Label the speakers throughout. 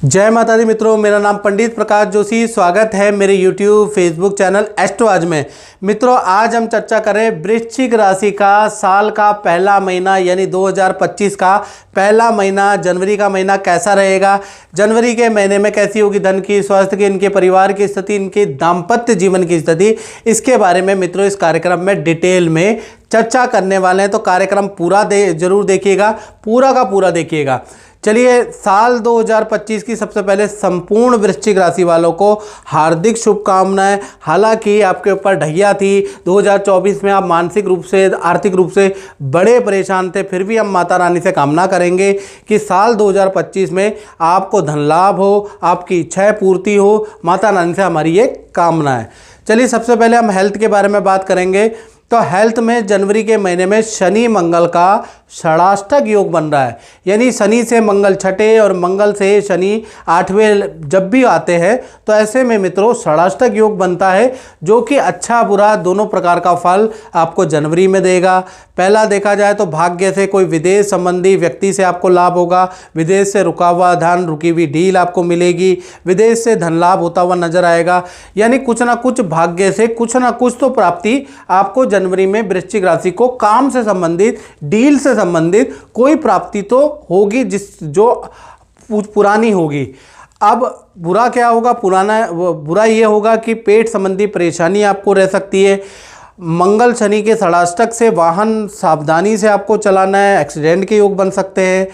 Speaker 1: जय माता दी मित्रों, मेरा नाम पंडित प्रकाश जोशी। स्वागत है मेरे YouTube फेसबुक चैनल एस्ट्रो आज में। मित्रों, आज हम चर्चा करें वृश्चिक राशि का साल का पहला महीना यानी 2025 का पहला महीना, जनवरी का महीना कैसा रहेगा। जनवरी के महीने में कैसी होगी धन की, स्वास्थ्य की, इनके परिवार की स्थिति, इनके दाम्पत्य जीवन की स्थिति, इसके बारे में मित्रों इस कार्यक्रम में डिटेल में चर्चा करने वाले हैं। तो कार्यक्रम पूरा जरूर देखिएगा, पूरा का पूरा देखिएगा। चलिए, साल 2025 की सबसे पहले संपूर्ण वृश्चिक राशि वालों को हार्दिक शुभकामनाएं। हालांकि आपके ऊपर ढैया थी 2024 में, आप मानसिक रूप से, आर्थिक रूप से बड़े परेशान थे, फिर भी हम माता रानी से कामना करेंगे कि साल 2025 में आपको धन लाभ हो, आपकी इच्छाएं पूर्ति हो। माता रानी से हमारी ये कामना है। चलिए, सबसे पहले हम हेल्थ के बारे में बात करेंगे। तो हेल्थ में जनवरी के महीने में शनि मंगल का षडाष्टक योग बन रहा है, यानी शनि से मंगल छठे और मंगल से शनि आठवें जब भी आते हैं तो ऐसे में मित्रों षडाष्टक योग बनता है, जो कि अच्छा बुरा दोनों प्रकार का फल आपको जनवरी में देगा। पहला देखा जाए तो भाग्य से कोई विदेश संबंधी व्यक्ति से आपको लाभ होगा, विदेश से रुका हुआ धन, रुकी हुई डील आपको मिलेगी, विदेश से धन लाभ होता हुआ नजर आएगा। यानी कुछ ना कुछ भाग्य से कुछ ना कुछ तो प्राप्ति आपको जनवरी में वृश्चिक राशि को काम से संबंधित, डील से संबंधित कोई प्राप्ति तो होगी, जो पुरानी होगी। अब बुरा क्या होगा? बुरा ये होगा कि पेट संबंधी परेशानी आपको रह सकती है। मंगल शनि के षडाष्टक से वाहन सावधानी से आपको चलाना है, एक्सीडेंट के योग बन सकते हैं,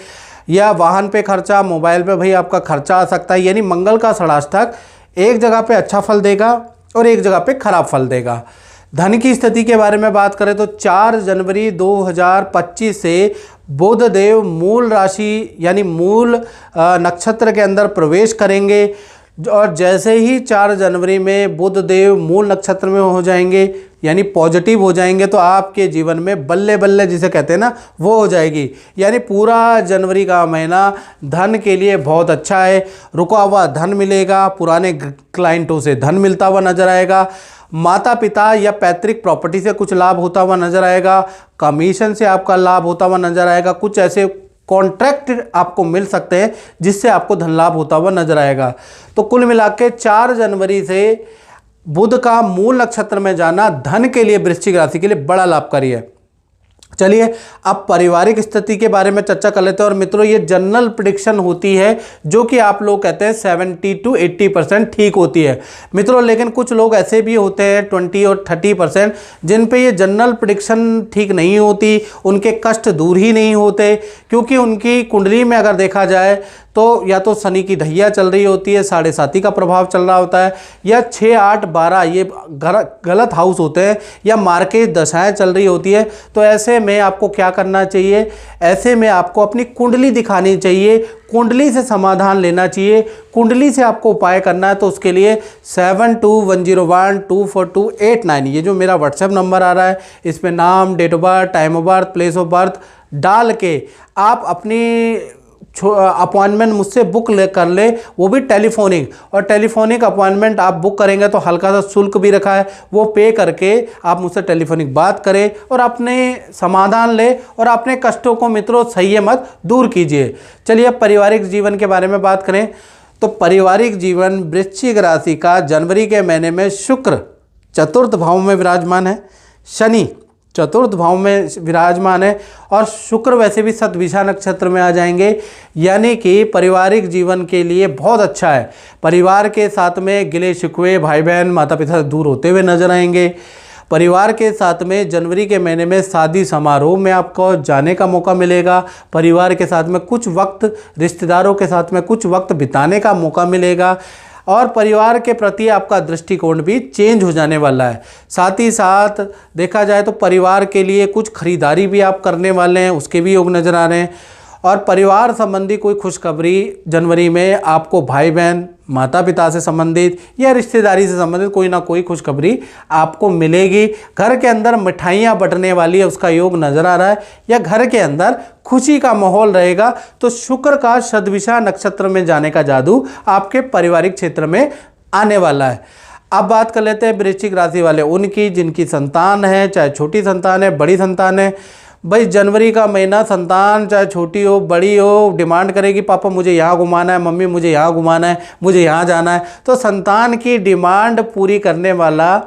Speaker 1: या वाहन पे खर्चा, मोबाइल पे भाई आपका खर्चा आ सकता है। यानी मंगल का षडाष्टक एक जगह पे अच्छा फल देगा और एक जगह पे खराब फल देगा। धन की स्थिति के बारे में बात करें तो 4 जनवरी 2025 से बुध देव मूल राशि यानी मूल नक्षत्र के अंदर प्रवेश करेंगे, और जैसे ही 4 जनवरी में बुध देव मूल नक्षत्र में हो जाएंगे यानी पॉजिटिव हो जाएंगे, तो आपके जीवन में बल्ले बल्ले जिसे कहते हैं ना, वो हो जाएगी। यानी पूरा जनवरी का महीना धन के लिए बहुत अच्छा है। रुका हुआ धन मिलेगा, पुराने क्लाइंटों से धन मिलता हुआ नजर आएगा, माता पिता या पैतृक प्रॉपर्टी से कुछ लाभ होता हुआ नजर आएगा, कमीशन से आपका लाभ होता हुआ नजर आएगा, कुछ ऐसे कॉन्ट्रैक्ट आपको मिल सकते हैं जिससे आपको धन लाभ होता हुआ नजर आएगा। तो कुल मिला के 4 जनवरी से बुध का मूल नक्षत्र में जाना धन के लिए, वृश्चिक राशि के लिए बड़ा लाभकारी है। चलिए, अब पारिवारिक स्थिति के बारे में चर्चा कर लेते हैं। और मित्रों, ये जनरल प्रेडिक्शन होती है, जो कि आप लोग कहते हैं 70 to 80% ठीक होती है मित्रों। लेकिन कुछ लोग ऐसे भी होते हैं 20 और 30% जिन पे ये जनरल प्रेडिक्शन ठीक नहीं होती, उनके कष्ट दूर ही नहीं होते, क्योंकि उनकी कुंडली में अगर देखा जाए तो या तो शनि की ढैया चल रही होती है, 7.5 का प्रभाव चल रहा होता है, या 6, 8, 12 ये गलत हाउस होते हैं, या मार्केट दशाएं चल रही होती है। तो ऐसे में आपको क्या करना चाहिए? ऐसे में आपको अपनी कुंडली दिखानी चाहिए, कुंडली से समाधान लेना चाहिए, कुंडली से आपको उपाय करना है। तो उसके लिए 7210124289 ये जो मेरा व्हाट्सएप नंबर आ रहा है, इस पर नाम, date of birth, time of birth, place of birth डाल के आप अपनी अपॉइंटमेंट मुझसे बुक कर ले, वो भी टेलीफोनिक। और टेलीफोनिक अपॉइंटमेंट आप बुक करेंगे तो हल्का सा शुल्क भी रखा है, वो पे करके आप मुझसे टेलीफोनिक बात करें और अपने समाधान ले और अपने कष्टों को मित्रों सही मत दूर कीजिए। चलिए, अब पारिवारिक जीवन के बारे में बात करें तो पारिवारिक जीवन वृश्चिक राशि का जनवरी के महीने में शुक्र चतुर्थ भाव में विराजमान है, शनि चतुर्थ भाव में विराजमान है, और शुक्र वैसे भी शतभिषा नक्षत्र में आ जाएंगे। यानी कि पारिवारिक जीवन के लिए बहुत अच्छा है। परिवार के साथ में गिले शिकवे, भाई बहन, माता पिता से दूर होते हुए नजर आएंगे। परिवार के साथ में जनवरी के महीने में शादी समारोह में आपको जाने का मौका मिलेगा। परिवार के साथ में कुछ वक्त, रिश्तेदारों के साथ में कुछ वक्त बिताने का मौका मिलेगा, और परिवार के प्रति आपका दृष्टिकोण भी चेंज हो जाने वाला है। साथ ही साथ देखा जाए तो परिवार के लिए कुछ खरीदारी भी आप करने वाले हैं, उसके भी योग नज़र आ रहे हैं। और परिवार संबंधी कोई खुशखबरी जनवरी में आपको भाई बहन, माता पिता से संबंधित या रिश्तेदारी से संबंधित कोई ना कोई खुशखबरी आपको मिलेगी। घर के अंदर मिठाइयाँ बंटने वाली है, उसका योग नज़र आ रहा है, या घर के अंदर खुशी का माहौल रहेगा। तो शुक्र का शतभिषा नक्षत्र में जाने का जादू आपके पारिवारिक क्षेत्र में आने वाला है। अब बात कर लेते हैं वृश्चिक राशि वाले उनकी, जिनकी संतान है, चाहे छोटी संतान है, बड़ी संतान है। भाई जनवरी का महीना संतान चाहे छोटी हो बड़ी हो डिमांड करेगी, पापा मुझे यहाँ घुमाना है, मम्मी मुझे यहाँ घुमाना है, मुझे यहाँ जाना है। तो संतान की डिमांड पूरी करने वाला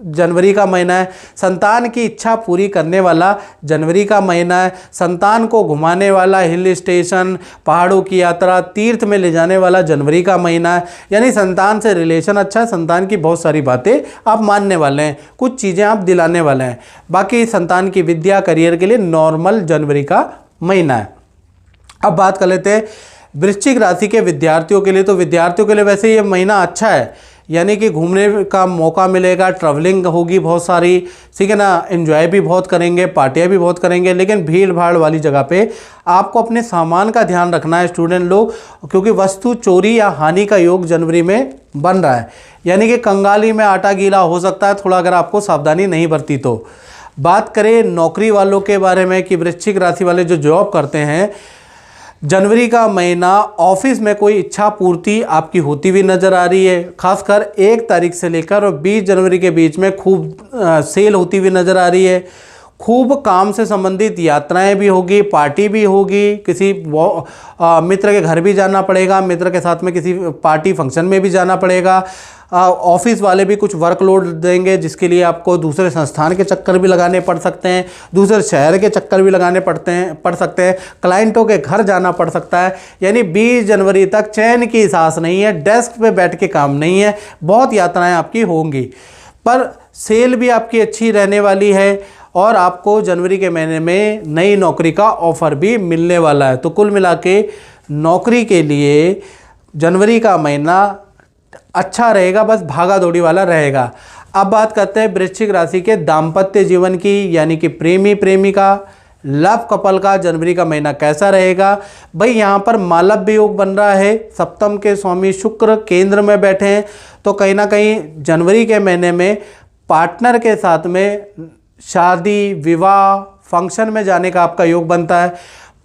Speaker 1: जनवरी का महीना है, संतान की इच्छा पूरी करने वाला जनवरी का महीना है, संतान को घुमाने वाला, हिल स्टेशन, पहाड़ों की यात्रा, तीर्थ में ले जाने वाला जनवरी का महीना है। यानी संतान से रिलेशन अच्छा है, संतान की बहुत सारी बातें आप मानने वाले हैं, कुछ चीज़ें आप दिलाने वाले हैं। बाकी संतान की विद्या करियर के लिए नॉर्मल जनवरी का महीना है। अब बात कर लेते हैं वृश्चिक राशि के विद्यार्थियों के लिए। तो विद्यार्थियों के लिए वैसे ये महीना अच्छा है, यानी कि घूमने का मौका मिलेगा, ट्रैवलिंग होगी बहुत सारी, ठीक है ना, एंजॉय भी बहुत करेंगे, पार्टियां भी बहुत करेंगे। लेकिन भीड़ भाड़ वाली जगह पे आपको अपने सामान का ध्यान रखना है स्टूडेंट लोग, क्योंकि वस्तु चोरी या हानि का योग जनवरी में बन रहा है, यानी कि कंगाली में आटा गीला हो सकता है थोड़ा, अगर आपको सावधानी नहीं बरती तो। बात करें नौकरी वालों के बारे में कि वृश्चिक राशि वाले जो जॉब करते हैं, जनवरी का महीना ऑफिस में कोई इच्छा पूर्ति आपकी होती हुई नज़र आ रही है। खासकर 1 तारीख से लेकर और 20 जनवरी के बीच में खूब सेल होती हुई नज़र आ रही है। खूब काम से संबंधित यात्राएं भी होगी, पार्टी भी होगी, किसी मित्र के घर भी जाना पड़ेगा, मित्र के साथ में किसी पार्टी फंक्शन में भी जाना पड़ेगा। ऑफिस वाले भी कुछ वर्कलोड देंगे, जिसके लिए आपको दूसरे संस्थान के चक्कर भी लगाने पड़ सकते हैं, दूसरे शहर के चक्कर भी लगाने पड़ सकते हैं, क्लाइंटों के घर जाना पड़ सकता है। यानी 20 जनवरी तक चैन की सांस नहीं है, डेस्क पे बैठ के काम नहीं है, बहुत यात्राएं आपकी होंगी। पर सेल भी आपकी अच्छी रहने वाली है और आपको जनवरी के महीने में नई नौकरी का ऑफर भी मिलने वाला है। तो कुल मिला के नौकरी के लिए जनवरी का महीना अच्छा रहेगा, बस भागा दौड़ी वाला रहेगा। अब बात करते हैं वृश्चिक राशि के दाम्पत्य जीवन की, यानी कि प्रेमी प्रेमिका, लव कपल का जनवरी का महीना कैसा रहेगा। भाई यहाँ पर मालव्य योग बन रहा है, सप्तम के स्वामी शुक्र केंद्र में बैठे हैं, तो कहीं ना कहीं जनवरी के महीने में पार्टनर के साथ में शादी, विवाह, फंक्शन में जाने का आपका योग बनता है।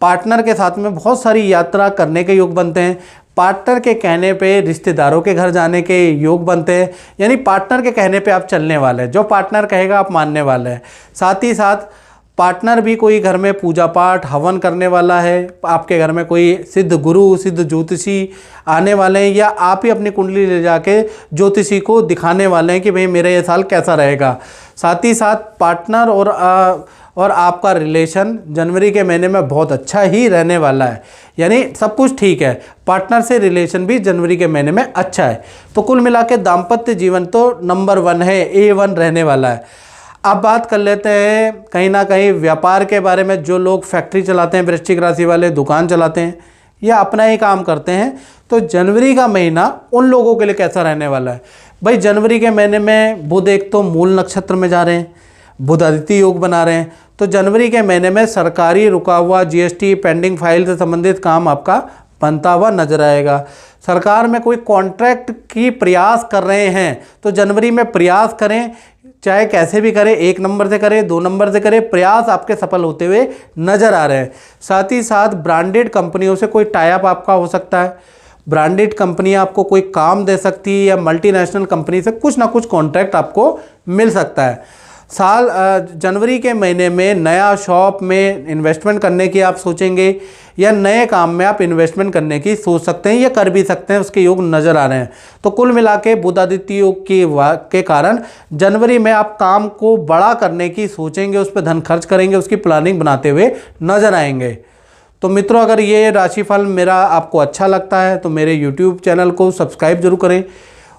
Speaker 1: पार्टनर के साथ में बहुत सारी यात्रा करने के योग बनते हैं। पार्टनर के कहने पे रिश्तेदारों के घर जाने के योग बनते हैं, यानी पार्टनर के कहने पे आप चलने वाले हैं, जो पार्टनर कहेगा आप मानने वाले हैं। साथ ही साथ पार्टनर भी कोई घर में पूजा पाठ हवन करने वाला है, आपके घर में कोई सिद्ध गुरु, सिद्ध ज्योतिषी आने वाले हैं, या आप ही अपनी कुंडली ले जाके ज्योतिषी को दिखाने वाले हैं कि भाई मेरा ये साल कैसा रहेगा। साथ ही साथ पार्टनर और आपका रिलेशन जनवरी के महीने में बहुत अच्छा ही रहने वाला है, यानी सब कुछ ठीक है। पार्टनर से रिलेशन भी जनवरी के महीने में अच्छा है। तो कुल मिला के दाम्पत्य जीवन तो नंबर 1 है, A1 रहने वाला है। अब बात कर लेते हैं कहीं ना कहीं व्यापार के बारे में। जो लोग फैक्ट्री चलाते हैं, वृश्चिक राशि वाले दुकान चलाते हैं या अपना ही काम करते हैं, तो जनवरी का महीना उन लोगों के लिए कैसा रहने वाला है। भाई जनवरी के महीने में बुध एक तो मूल नक्षत्र में जा रहे हैं, बुध आदित्य योग बना रहे हैं, तो जनवरी के महीने में सरकारी रुका हुआ GST पेंडिंग फाइल से संबंधित काम आपका बनता हुआ नजर आएगा। सरकार में कोई कॉन्ट्रैक्ट की प्रयास कर रहे हैं तो जनवरी में प्रयास करें, चाहे कैसे भी करें, 1 नंबर से करें, 2 नंबर से करें, प्रयास आपके सफल होते हुए नजर आ रहे हैं। साथ ही साथ ब्रांडेड कंपनियों से कोई टाई अप आपका हो सकता है, ब्रांडेड कंपनी आपको कोई काम दे सकती है, या मल्टीनेशनल कंपनी से कुछ ना कुछ कॉन्ट्रैक्ट आपको मिल सकता है। जनवरी के महीने में नया शॉप में इन्वेस्टमेंट करने की आप सोचेंगे, या नए काम में आप इन्वेस्टमेंट करने की सोच सकते हैं, या कर भी सकते हैं, उसके योग नज़र आ रहे हैं। तो कुल मिला के बुध आदित्य योग के कारण जनवरी में आप काम को बड़ा करने की सोचेंगे, उस पर धन खर्च करेंगे, उसकी प्लानिंग बनाते हुए नजर आएंगे। तो मित्रों, अगर ये राशिफल मेरा आपको अच्छा लगता है तो मेरे YouTube चैनल को सब्सक्राइब जरूर करें,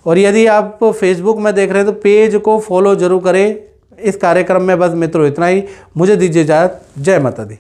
Speaker 1: और यदि आप फेसबुक में देख रहे हैं तो पेज को फॉलो जरूर करें। इस कार्यक्रम में बस मित्रों इतना ही, मुझे दीजिए इजाज़त। जय माता दी।